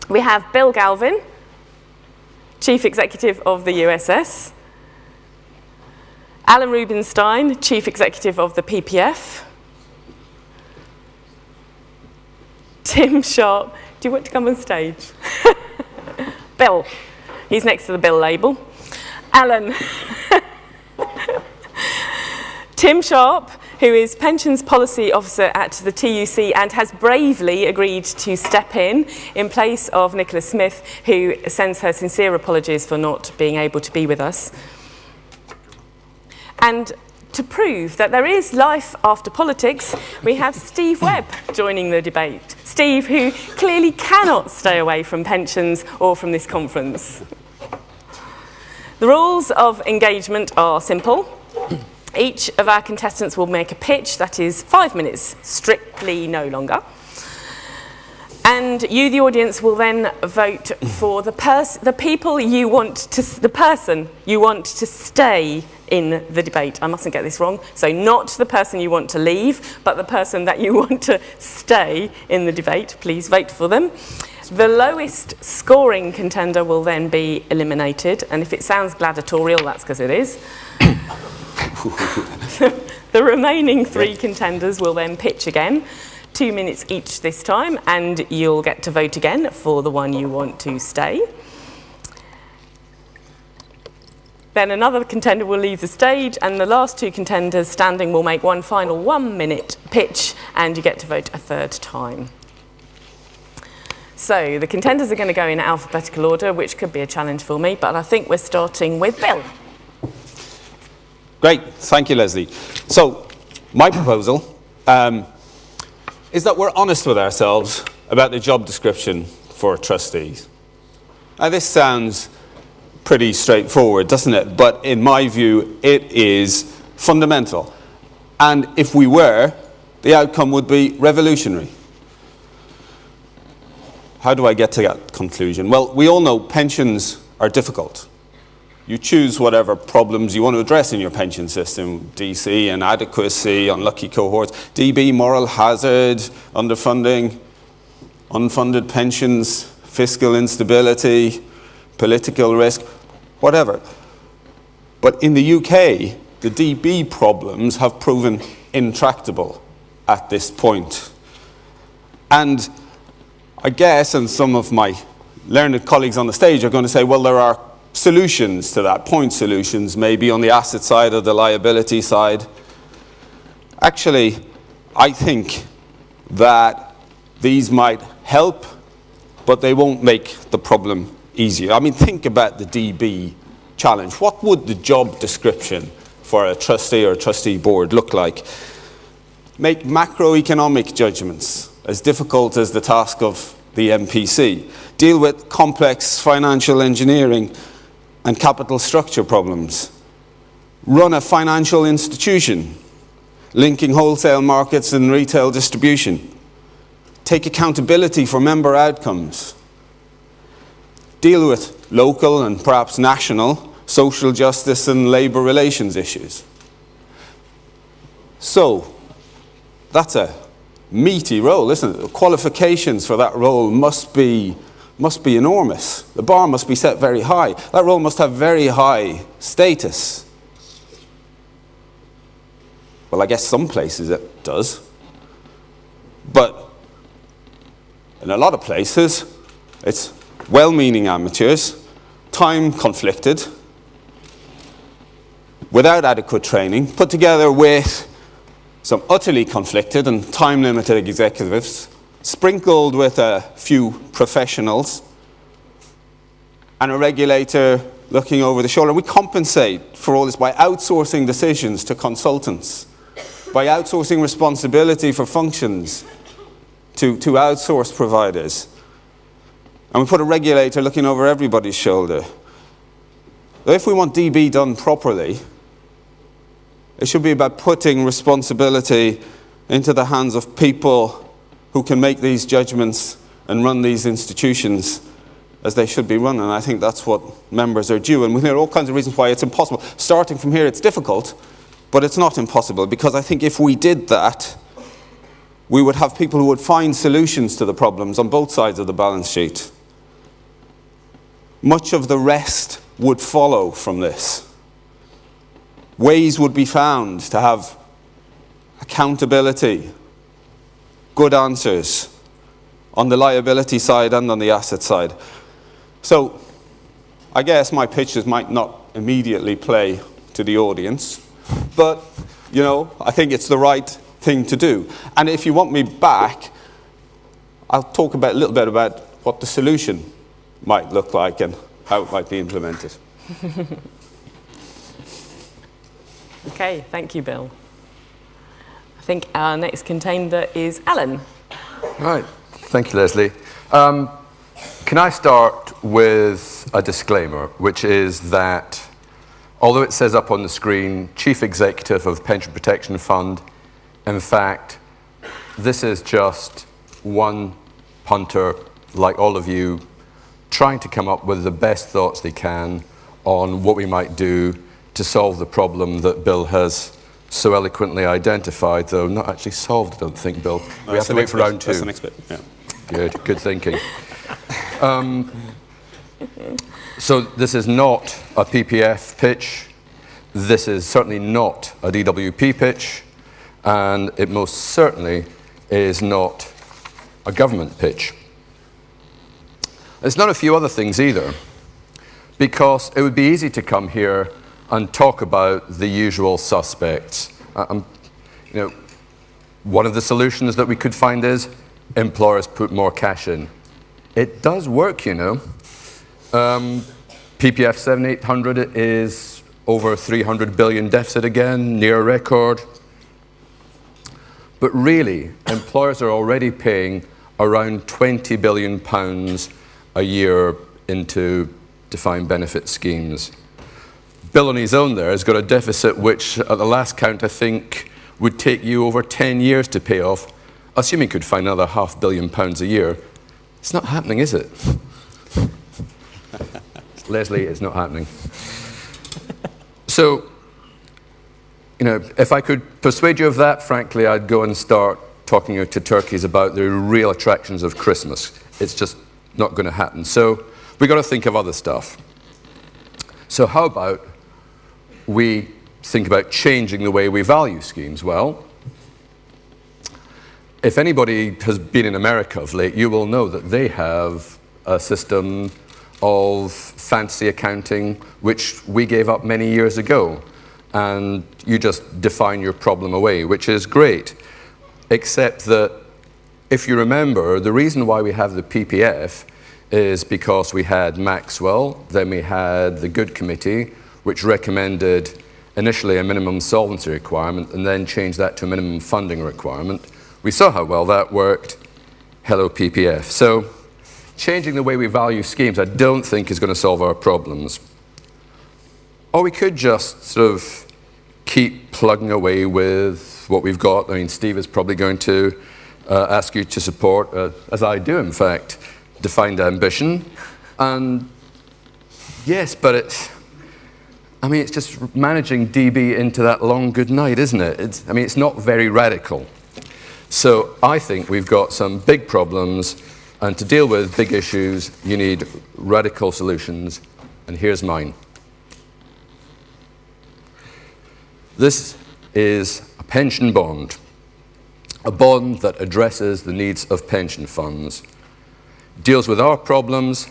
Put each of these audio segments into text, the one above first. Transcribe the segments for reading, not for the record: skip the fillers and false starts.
We have Bill Galvin, Chief Executive of the USS. Alan Rubenstein, Chief Executive of the PPF. Tim Sharp, do you want to come on stage? Bill, he's next to the Bill label. Alan. Tim Sharp, who is Pensions Policy Officer at the TUC and has bravely agreed to step in place of Nicola Smith, who sends her sincere apologies for not being able to be with us. And to prove that there is life after politics, we have Steve Webb joining the debate. Steve, who clearly cannot stay away from pensions or from this conference. The rules of engagement are simple. Each of our contestants will make a pitch that is 5 minutes, strictly no longer. And you, the audience, will then vote for the person you want to stay in the debate. I mustn't get this wrong. So not the person you want to leave, but the person that you want to stay in the debate. Please vote for them. The lowest scoring contender will then be eliminated. And if it sounds gladiatorial, that's because it is. The remaining 3 contenders will then pitch again, 2 minutes each this time, and you'll get to vote again for the one you want to stay. Then another contender will leave the stage, and the last 2 contenders standing will make one final 1-minute pitch, and you get to vote a 3rd time. So the contenders are going to go in alphabetical order, which could be a challenge for me, but I think we're starting with Bill. Great, thank you, Lesley. So, my proposal is that we're honest with ourselves about the job description for trustees. Now, this sounds pretty straightforward, doesn't it? But in my view, it is fundamental. And if we were, the outcome would be revolutionary. How do I get to that conclusion? Well, we all know pensions are difficult. You choose whatever problems you want to address in your pension system, DC, inadequacy, unlucky cohorts, DB, moral hazard, underfunding, unfunded pensions, fiscal instability, political risk, whatever. But in the UK, the DB problems have proven intractable at this point. And I guess, and some of my learned colleagues on the stage are going to say, well, there are solutions to that, point solutions, maybe on the asset side or the liability side. Actually, I think that these might help, but they won't make the problem easier. I mean, think about the DB challenge. What would the job description for a trustee or a trustee board look like? Make macroeconomic judgments as difficult as the task of the MPC. Deal with complex financial engineering and capital structure problems. Run a financial institution, linking wholesale markets and retail distribution. Take accountability for member outcomes. Deal with local and perhaps national social justice and labour relations issues. So, that's a meaty role, isn't it? The qualifications for that role must be enormous. The bar must be set very high. That role must have very high status. Well, I guess some places it does. But in a lot of places, it's well-meaning amateurs, time-conflicted, without adequate training, put together with some utterly conflicted and time-limited executives, sprinkled with a few professionals and a regulator looking over the shoulder. We compensate for all this by outsourcing decisions to consultants, by outsourcing responsibility for functions to outsourced providers. And we put a regulator looking over everybody's shoulder. If we want DB done properly, it should be about putting responsibility into the hands of people who can make these judgments and run these institutions as they should be run. And I think that's what members are due. And we hear all kinds of reasons why it's impossible. Starting from here, it's difficult, but it's not impossible, because I think if we did that, we would have people who would find solutions to the problems on both sides of the balance sheet. much of the rest would follow from this. Ways would be found to have accountability, good answers on the liability side and on the asset side. So I guess my pitches might not immediately play to the audience, but I think it's the right thing to do. And if you want me back, I'll talk a little bit about what the solution might look like and how it might be implemented. Okay, thank you, Bill. I think our next contender is Alan. Right, thank you, Lesley. Can I start with a disclaimer, which is that although it says up on the screen, Chief Executive of Pension Protection Fund, in fact, this is just one punter, like all of you, trying to come up with the best thoughts they can on what we might do to solve the problem that Bill has so eloquently identified, though not actually solved, I don't think, Bill. We have to wait for round 2. That's the next bit, yeah. Good thinking. So this is not a PPF pitch. This is certainly not a DWP pitch. And it most certainly is not a government pitch. It's not a few other things either, because it would be easy to come here and talk about the usual suspects. One of the solutions that we could find is employers put more cash in. It does work, PPF 7800 is over 300 billion deficit again, near record. But really, employers are already paying around £20 billion a year into defined benefit schemes. Bill on his own there has got a deficit which, at the last count, I think, would take you over 10 years to pay off, assuming you could find another £500 million a year. It's not happening, is it? Lesley, it's not happening. So, if I could persuade you of that, frankly, I'd go and start talking to turkeys about the real attractions of Christmas. It's just not going to happen. So we've got to think of other stuff. So how about we think about changing the way we value schemes? Well, if anybody has been in America of late, you will know that they have a system of fancy accounting which we gave up many years ago. And you just define your problem away, which is great. Except that, if you remember, the reason why we have the PPF is because we had Maxwell, then we had the Good Committee, which recommended initially a minimum solvency requirement and then changed that to a minimum funding requirement. We saw how well that worked. Hello, PPF. So changing the way we value schemes, I don't think is going to solve our problems. Or we could just sort of keep plugging away with what we've got. I mean, Steve is probably going to ask you to support, as I do, in fact, defined ambition. And yes, but it's just managing DB into that long good night, isn't it? It's not very radical. So I think we've got some big problems, and to deal with big issues, you need radical solutions, and here's mine. This is a pension bond, a bond that addresses the needs of pension funds, deals with our problems,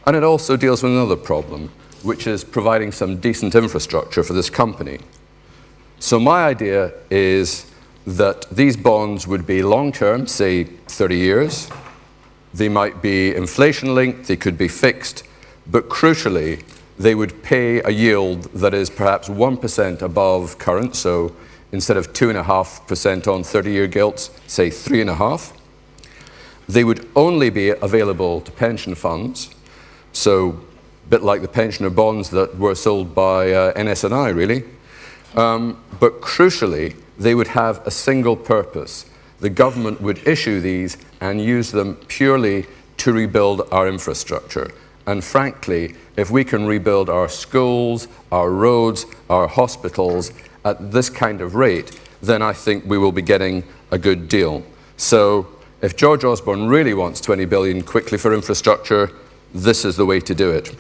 and it also deals with another problem, which is providing some decent infrastructure for this company. So my idea is that these bonds would be long-term, say 30 years. They might be inflation-linked, they could be fixed, but crucially, they would pay a yield that is perhaps 1% above current, so instead of 2.5% on 30-year gilts, say 3.5%. They would only be available to pension funds, so a bit like the pensioner bonds that were sold by NS&I, really. But crucially, they would have a single purpose. The government would issue these and use them purely to rebuild our infrastructure. And frankly, if we can rebuild our schools, our roads, our hospitals at this kind of rate, then I think we will be getting a good deal. So if George Osborne really wants 20 billion quickly for infrastructure, this is the way to do it.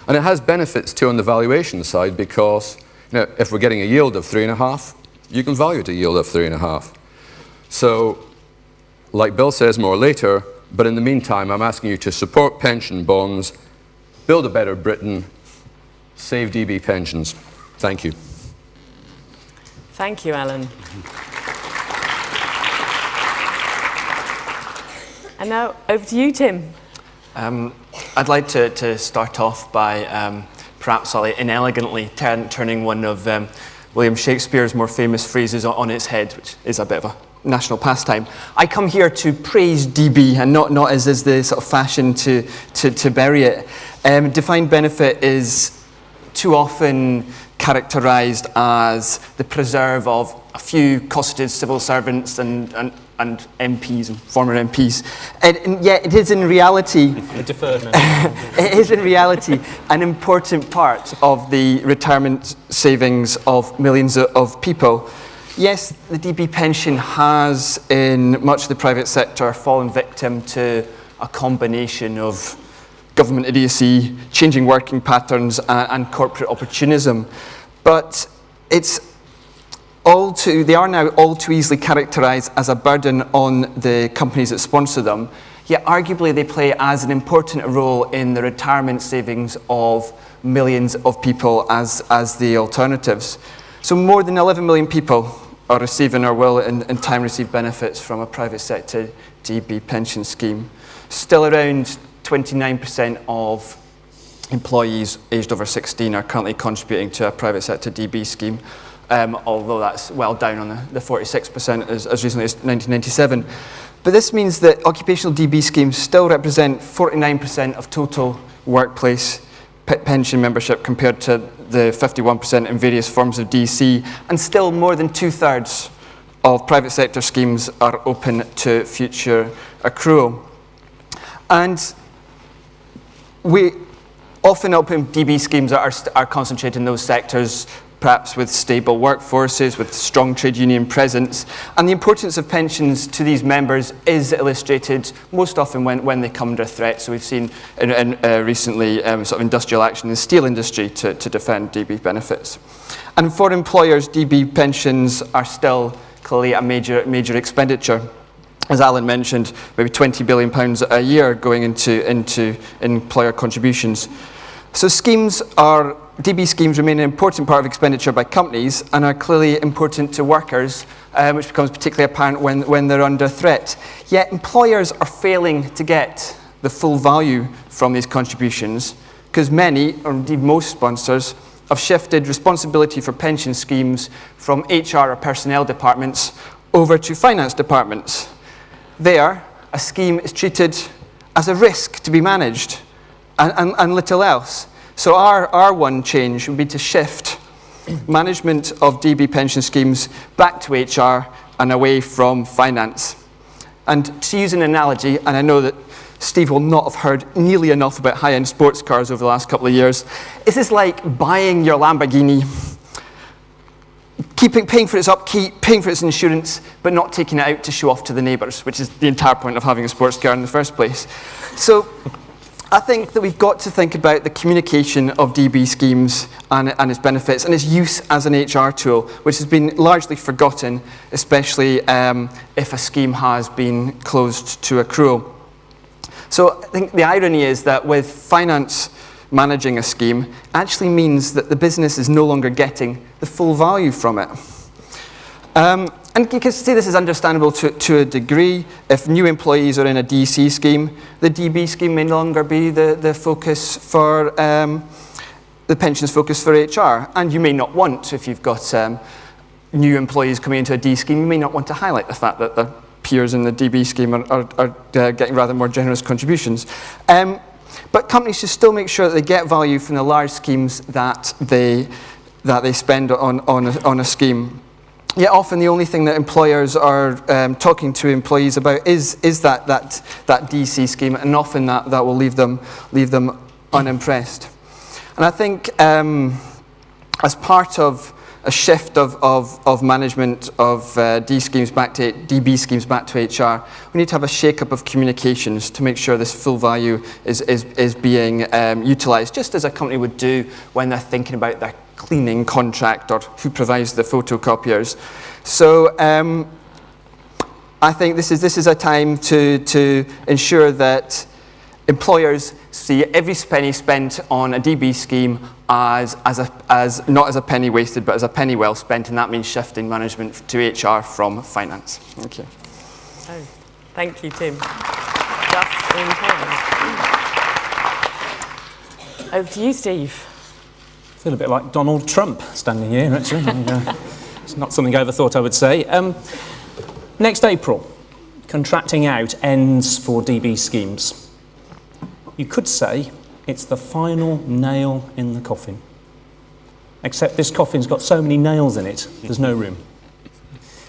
And it has benefits too on the valuation side, because if we're getting a yield of 3.5, you can value it a yield of 3.5. So, like Bill says more later, but in the meantime, I'm asking you to support pension bonds, build a better Britain, save DB pensions. Thank you. Thank you, Alan. And now over to you, Tim. I'd like to start off by perhaps slightly inelegantly turning one of William Shakespeare's more famous phrases on its head, which is a bit of a national pastime. I come here to praise DB, and not as is the sort of fashion to bury it. Defined benefit is too often characterised as the preserve of a few cosseted civil servants and MPs and former MPs, and yet it is in reality it is in reality an important part of the retirement savings of millions of people. Yes, the DB pension has, in much of the private sector, fallen victim to a combination of government idiocy, changing working patterns, and corporate opportunism. But they are now all too easily characterised as a burden on the companies that sponsor them, yet arguably they play as an important role in the retirement savings of millions of people as the alternatives. So more than 11 million people are receiving or will in time receive benefits from a private sector DB pension scheme. Still around 29% of employees aged over 16 are currently contributing to a private sector DB scheme, although that's well down on the 46% as recently as 1997. But this means that occupational DB schemes still represent 49% of total workplace pension membership compared to the 51% in various forms of DC, and still more than 2/3 of private sector schemes are open to future accrual. And we often open DB schemes are concentrated in those sectors, perhaps with stable workforces, with strong trade union presence, and the importance of pensions to these members is illustrated most often when they come under threat. So we've seen recently sort of industrial action in the steel industry to defend DB benefits. And for employers, DB pensions are still clearly a major expenditure. As Alan mentioned, maybe £20 billion a year going into employer contributions. So DB schemes remain an important part of expenditure by companies and are clearly important to workers, which becomes particularly apparent when they're under threat. Yet employers are failing to get the full value from these contributions because many, or indeed most sponsors, have shifted responsibility for pension schemes from HR or personnel departments over to finance departments. There, a scheme is treated as a risk to be managed and little else. So our one change would be to shift management of DB pension schemes back to HR and away from finance. And to use an analogy, and I know that Steve will not have heard nearly enough about high-end sports cars over the last couple of years, this is like buying your Lamborghini, paying for its upkeep, paying for its insurance, but not taking it out to show off to the neighbours, which is the entire point of having a sports car in the first place. So I think that we've got to think about the communication of DB schemes and its benefits and its use as an HR tool, which has been largely forgotten, especially if a scheme has been closed to accrual. So I think the irony is that with finance managing a scheme actually means that the business is no longer getting the full value from it. And you can see this is understandable to a degree. If new employees are in a DC scheme, the DB scheme may no longer be the focus for the pensions focus for HR. And you may not want, if you've got new employees coming into a D scheme, you may not want to highlight the fact that their peers in the DB scheme are getting rather more generous contributions. But companies should still make sure that they get value from the large schemes that they spend on a scheme. Yet often the only thing that employers are talking to employees about is that DC scheme, and often that will leave them unimpressed. And I think as part of a shift of management of DB schemes back to HR. We need to have a shake-up of communications to make sure this full value is being utilised, just as a company would do when they're thinking about their cleaning contract or who provides the photocopiers. So I think this is a time to ensure that employers see every penny spent on a DB scheme as not as a penny wasted, but as a penny well spent, and that means shifting management to HR from finance. Thank you. Oh, thank you, Tim. Just in time. Over to you, Steve. I feel a bit like Donald Trump standing here, actually. It's not something I ever thought I would say. Next April, contracting out ends for DB schemes. You could say it's the final nail in the coffin. Except this coffin's got so many nails in it, there's no room.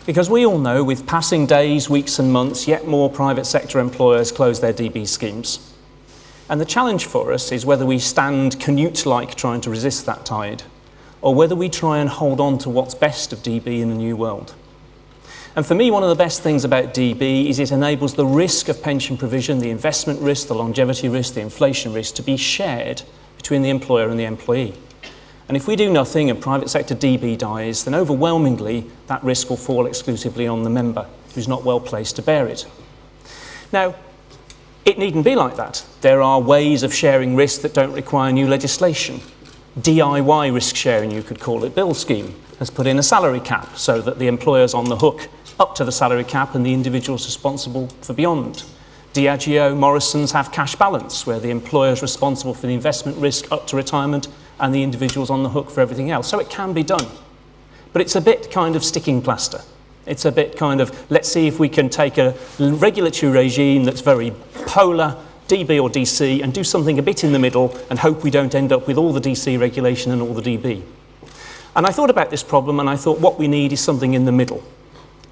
Because we all know, with passing days, weeks and months, yet more private sector employers close their DB schemes. And the challenge for us is whether we stand Canute-like trying to resist that tide, or whether we try and hold on to what's best of DB in the new world. And for me, one of the best things about DB is it enables the risk of pension provision, the investment risk, the longevity risk, the inflation risk, to be shared between the employer and the employee. And if we do nothing and private sector DB dies, then overwhelmingly that risk will fall exclusively on the member, who's not well placed to bear it. Now, it needn't be like that. There are ways of sharing risk that don't require new legislation. DIY risk sharing, you could call it. Bill scheme has put in a salary cap so that the employer's on the hook up to the salary cap and the individual's responsible for beyond. Diageo, Morrison's have cash balance, where the employer's responsible for the investment risk up to retirement and the individual's on the hook for everything else. So it can be done. But it's a bit kind of sticking plaster. It's a bit kind of, let's see if we can take a regulatory regime that's very polar, DB or DC, and do something a bit in the middle and hope we don't end up with all the DC regulation and all the DB. And I thought about this problem and I thought what we need is something in the middle.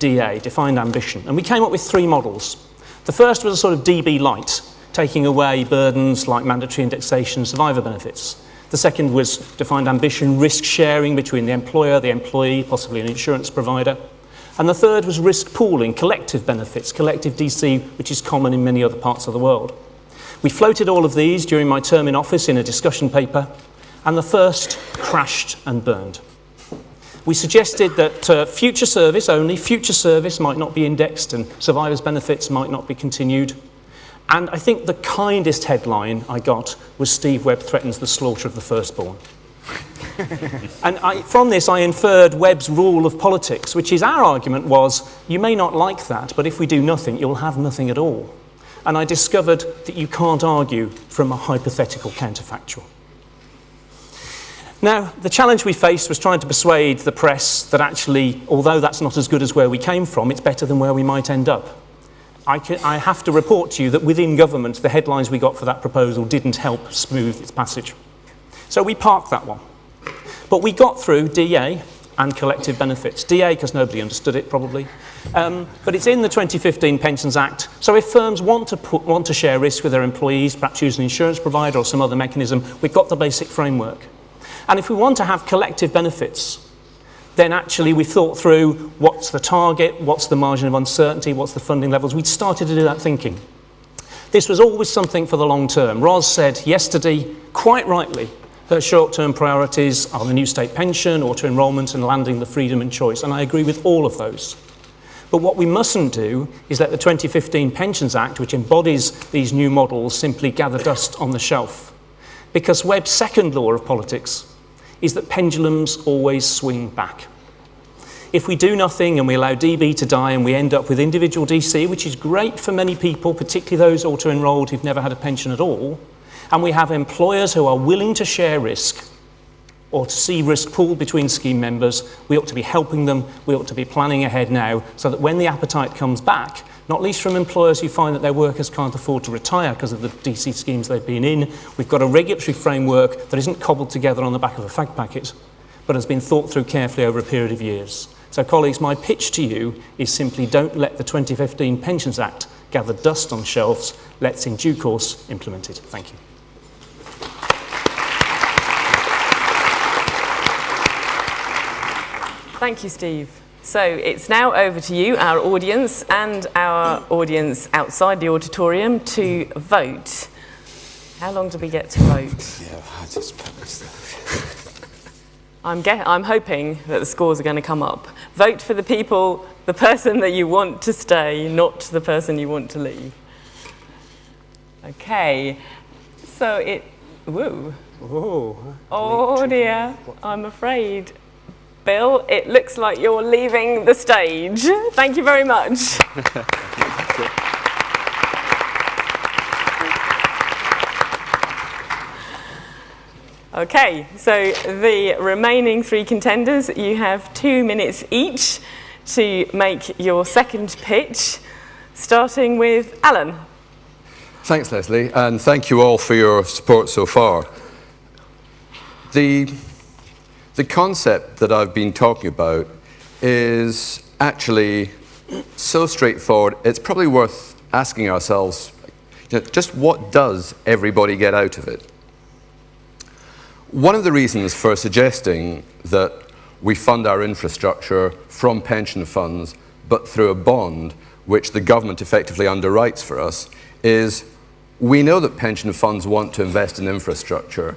DA, defined ambition. And we came up with 3 models. The first was a sort of DB light, taking away burdens like mandatory indexation and survivor benefits. The second was defined ambition, risk sharing between the employer, the employee, possibly an insurance provider. And the third was risk pooling, collective benefits, collective DC, which is common in many other parts of the world. We floated all of these during my term in office in a discussion paper, and the first crashed and burned. We suggested that future service might not be indexed and survivors' benefits might not be continued. And I think the kindest headline I got was Steve Webb threatens the slaughter of the firstborn. And from this I inferred Webb's rule of politics, which is our argument was, you may not like that, but if we do nothing, you'll have nothing at all. And I discovered that you can't argue from a hypothetical counterfactual. Now, the challenge we faced was trying to persuade the press that actually, although that's not as good as where we came from, it's better than where we might end up. I have to report to you that within government, the headlines we got for that proposal didn't help smooth its passage. So we parked that one. But we got through DA and collective benefits. DA, because nobody understood it, probably. But it's in the 2015 Pensions Act. So if firms want to share risk with their employees, perhaps use an insurance provider or some other mechanism, we've got the basic framework. And if we want to have collective benefits, then actually we thought through what's the target, what's the margin of uncertainty, what's the funding levels. We'd started to do that thinking. This was always something for the long term. Ros said yesterday, quite rightly, her short-term priorities are the new state pension, auto-enrolment and landing the freedom and choice. And I agree with all of those. But what we mustn't do is let the 2015 Pensions Act, which embodies these new models, simply gather dust on the shelf. Because Webb's second law of politics is that pendulums always swing back. If we do nothing and we allow DB to die and we end up with individual DC, which is great for many people, particularly those auto-enrolled who've never had a pension at all, and we have employers who are willing to share risk or to see risk pooled between scheme members, we ought to be helping them, we ought to be planning ahead now so that when the appetite comes back, not least from employers who find that their workers can't afford to retire because of the DC schemes they've been in, we've got a regulatory framework that isn't cobbled together on the back of a fag packet, but has been thought through carefully over a period of years. So colleagues, my pitch to you is simply don't let the 2015 Pensions Act gather dust on shelves, let's in due course implement it. Thank you. Thank you, Steve. So it's now over to you, our audience, and our audience outside the auditorium to vote. How long do we get to vote? Yeah, I just put my stuff. I'm hoping that the scores are going to come up. Vote for the person that you want to stay, not the person you want to leave. Okay, so woo. Oh dear, I'm afraid. Bill, it looks like you're leaving the stage. Thank you very much. Okay, so the remaining 3 contenders, you have 2 minutes each to make your second pitch, starting with Alan. Thanks, Lesley, and thank you all for your support so far. The concept that I've been talking about is actually so straightforward, it's probably worth asking ourselves, just what does everybody get out of it? One of the reasons for suggesting that we fund our infrastructure from pension funds, but through a bond, which the government effectively underwrites for us, is we know that pension funds want to invest in infrastructure,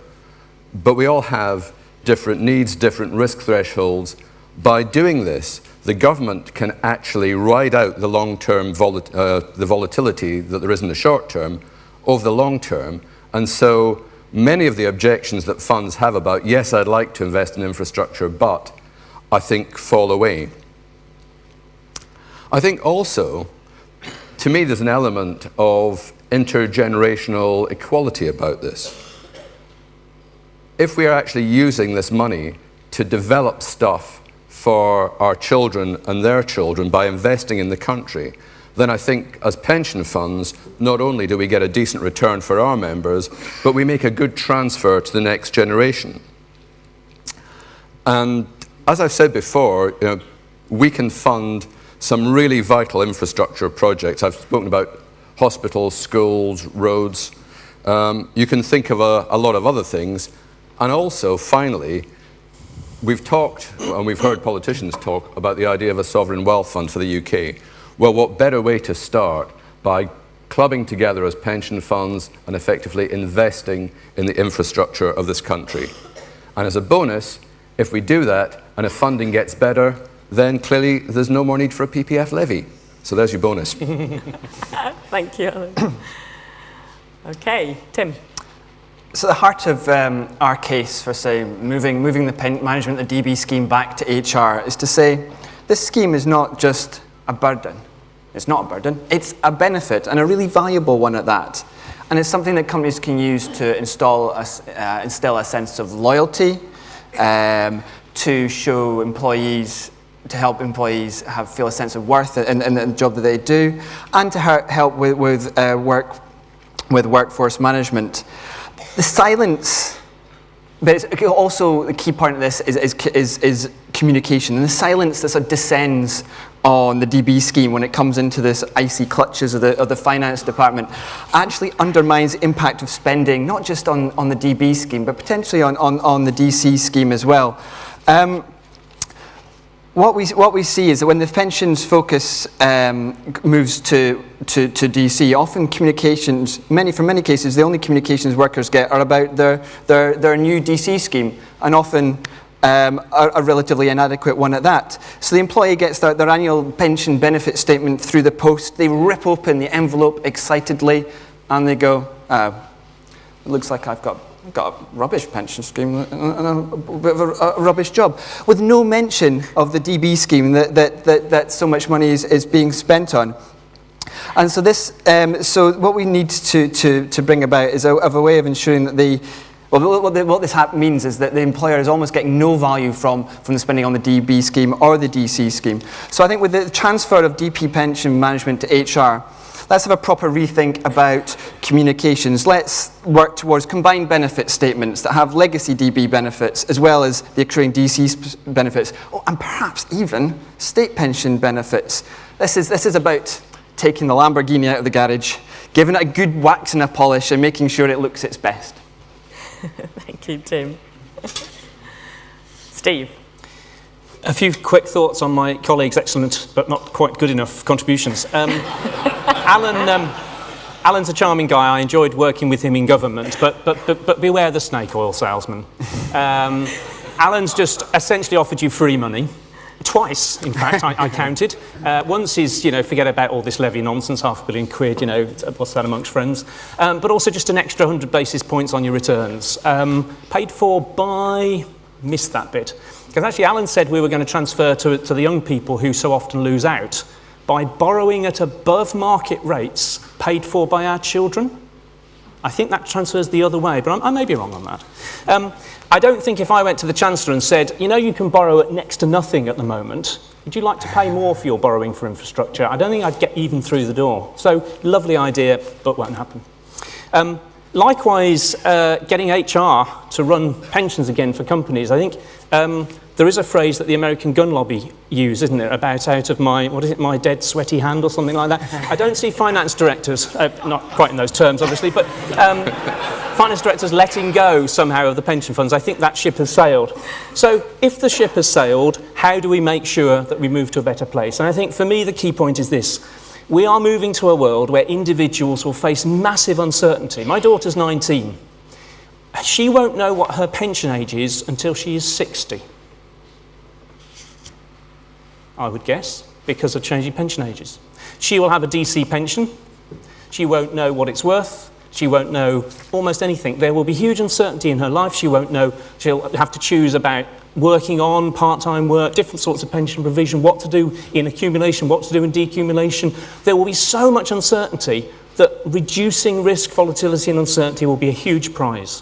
but we all have different needs, different risk thresholds. By doing this, the government can actually ride out the long-term the volatility that there is in the short term over the long term. And so many of the objections that funds have about, yes, I'd like to invest in infrastructure, but I think fall away. I think also, to me, there's an element of intergenerational equality about this. If we are actually using this money to develop stuff for our children and their children by investing in the country, then I think as pension funds, not only do we get a decent return for our members, but we make a good transfer to the next generation. And as I've said before, we can fund some really vital infrastructure projects. I've spoken about hospitals, schools, roads. You can think of a lot of other things. And also, finally, we've talked, and we've heard politicians talk about the idea of a sovereign wealth fund for the UK. Well, what better way to start by clubbing together as pension funds and effectively investing in the infrastructure of this country. And as a bonus, if we do that, and if funding gets better, then clearly there's no more need for a PPF levy. So there's your bonus. Thank you, Alan. Okay, Tim. So the heart of our case for, say, moving the management of the DB scheme back to HR is to say this scheme is not just a burden. It's not a burden. It's a benefit, and a really valuable one at that. And it's something that companies can use to instill a sense of loyalty, to show employees, to help employees feel a sense of worth in the job that they do, and to help with workforce management. The silence, but it's also the key part of this is communication, and the silence that sort of descends on the DB scheme when it comes into this icy clutches of the finance department actually undermines the impact of spending, not just on the DB scheme, but potentially on the DC scheme as well. What we see is that when the pensions focus moves to DC, often communications, for many cases, the only communications workers get are about their new DC scheme, and often a relatively inadequate one at that. So the employee gets their annual pension benefit statement through the post. They rip open the envelope excitedly, and they go, "It looks like I've got a rubbish pension scheme and a bit of a rubbish job," with no mention of the DB scheme that so much money is being spent on. And so so what we need to bring about is a way of ensuring that what this means is that the employer is almost getting no value from the spending on the DB scheme or the DC scheme. So I think with the transfer of DP pension management to HR, let's have a proper rethink about communications. Let's work towards combined benefit statements that have legacy DB benefits as well as the accruing DC benefits, and perhaps even state pension benefits. This is about taking the Lamborghini out of the garage, giving it a good wax and a polish, and making sure it looks its best. Thank you, Tim. Steve. A few quick thoughts on my colleague's excellent but not quite good enough contributions. Alan's a charming guy. I enjoyed working with him in government, but beware the snake oil salesman. Alan's just essentially offered you free money. Twice, in fact, I counted. Once is, forget about all this levy nonsense, £500 million, what's that amongst friends? But also just an extra 100 basis points on your returns. Paid for by... Missed that bit. Because actually Alan said we were going to transfer to the young people who so often lose out by borrowing at above market rates paid for by our children. I think that transfers the other way, but I may be wrong on that. I don't think if I went to the Chancellor and said, you can borrow at next to nothing at the moment, would you like to pay more for your borrowing for infrastructure? I don't think I'd get even through the door. So, lovely idea, but won't happen. Likewise, getting HR to run pensions again for companies. I think there is a phrase that the American gun lobby use, isn't it, about out of my, my dead sweaty hand or something like that. I don't see finance directors, not quite in those terms obviously, but finance directors letting go somehow of the pension funds. I think that ship has sailed. So if the ship has sailed, how do we make sure that we move to a better place? And I think for me the key point is this. We are moving to a world where individuals will face massive uncertainty. My daughter's 19. She won't know what her pension age is until she is 60. I would guess, because of changing pension ages. She will have a DC pension. She won't know what it's worth. She won't know almost anything. There will be huge uncertainty in her life. She won't know. She'll have to choose about working on part-time work, different sorts of pension provision, what to do in accumulation, what to do in decumulation. There will be so much uncertainty that reducing risk, volatility and uncertainty will be a huge prize.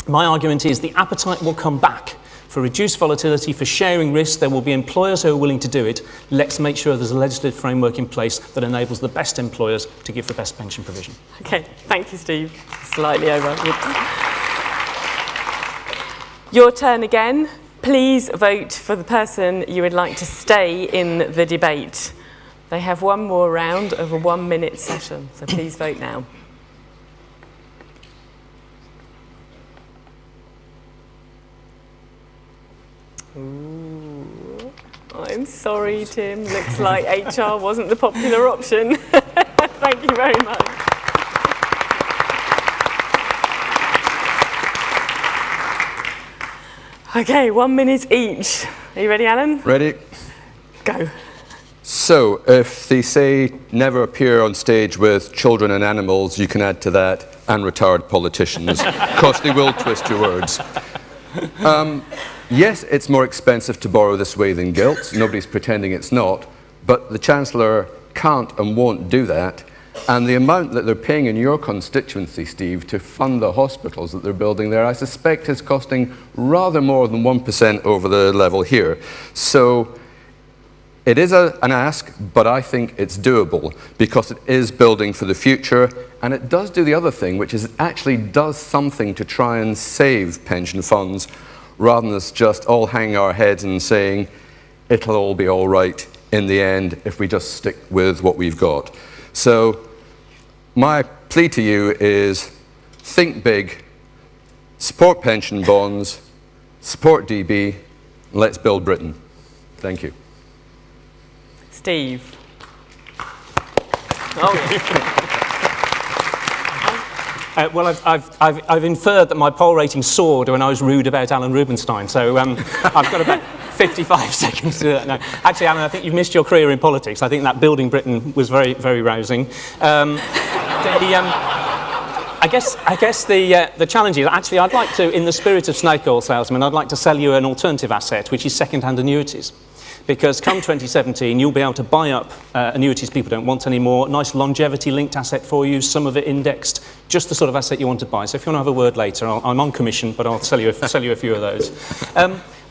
My argument is the appetite will come back for reduced volatility, for sharing risk. There will be employers who are willing to do it. Let's make sure there's a legislative framework in place that enables the best employers to give the best pension provision. Okay, thank you, Steve. Slightly over. Your turn again. Please vote for the person you would like to stay in the debate. They have one more round of a 1-minute session, so please vote now. Ooh. I'm sorry, Tim. Looks like HR wasn't the popular option. Thank you very much. Okay, 1 minute each. Are you ready, Alan? Ready? Go. So, if they say never appear on stage with children and animals, you can add to that, and retired politicians, because they will twist your words. Yes, it's more expensive to borrow this way than gilt. Nobody's pretending it's not. But the Chancellor can't and won't do that. And the amount that they're paying in your constituency, Steve, to fund the hospitals that they're building there, I suspect is costing rather more than 1% over the level here. So it is an ask, but I think it's doable because it is building for the future. And it does do the other thing, which is it actually does something to try and save pension funds rather than us just all hanging our heads and saying it'll all be all right in the end if we just stick with what we've got. So my plea to you is think big, support pension bonds, support DB, and let's build Britain. Thank you. Steve. Oh. Well, I've inferred that my poll rating soared when I was rude about Alan Rubenstein, so I've got about 55 seconds to do that now. Actually, Alan, I think you've missed your career in politics. I think that building Britain was very, very rousing. I guess the challenge is, actually, I'd like to, in the spirit of snake oil salesman, I'd like to sell you an alternative asset, which is second-hand annuities. Because come 2017, you'll be able to buy up annuities people don't want anymore, nice longevity-linked asset for you, some of it indexed, just the sort of asset you want to buy. So if you want to have a word later, I'm on commission, but I'll sell you a few of those.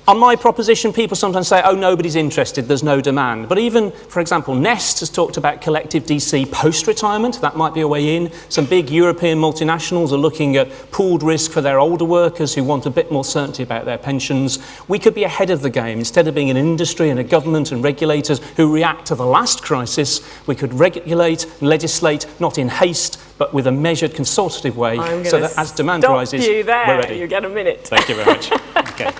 On my proposition, people sometimes say, oh, nobody's interested, there's no demand. But even, for example, Nest has talked about collective DC post-retirement. That might be a way in. Some big European multinationals are looking at pooled risk for their older workers who want a bit more certainty about their pensions. We could be ahead of the game. Instead of being an industry and a government and regulators who react to the last crisis, we could regulate and legislate, not in haste, but with a measured, consultative way, so that as demand rises, you there. We're ready. You get a minute. Thank you very much. Okay.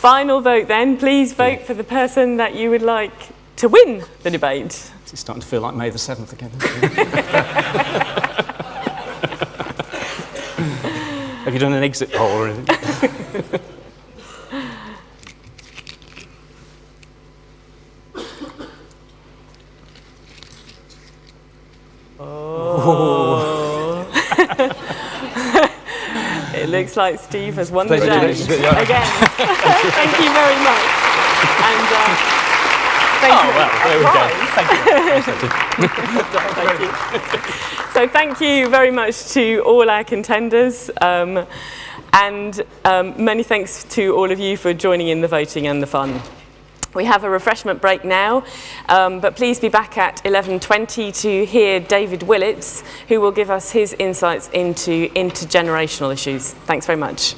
final vote then. Please vote for the person that you would like to win the debate. It's starting to feel like May the 7th again. Have you done an exit poll or anything? It looks like Steve has won the day Congratulations. Yeah. again. Thank you very much. And thank you. Thank you. So thank you very much to all our contenders, and many thanks to all of you for joining in the voting and the fun. We have a refreshment break now, but please be back at 11:20 to hear David Willits, who will give us his insights into intergenerational issues. Thanks very much.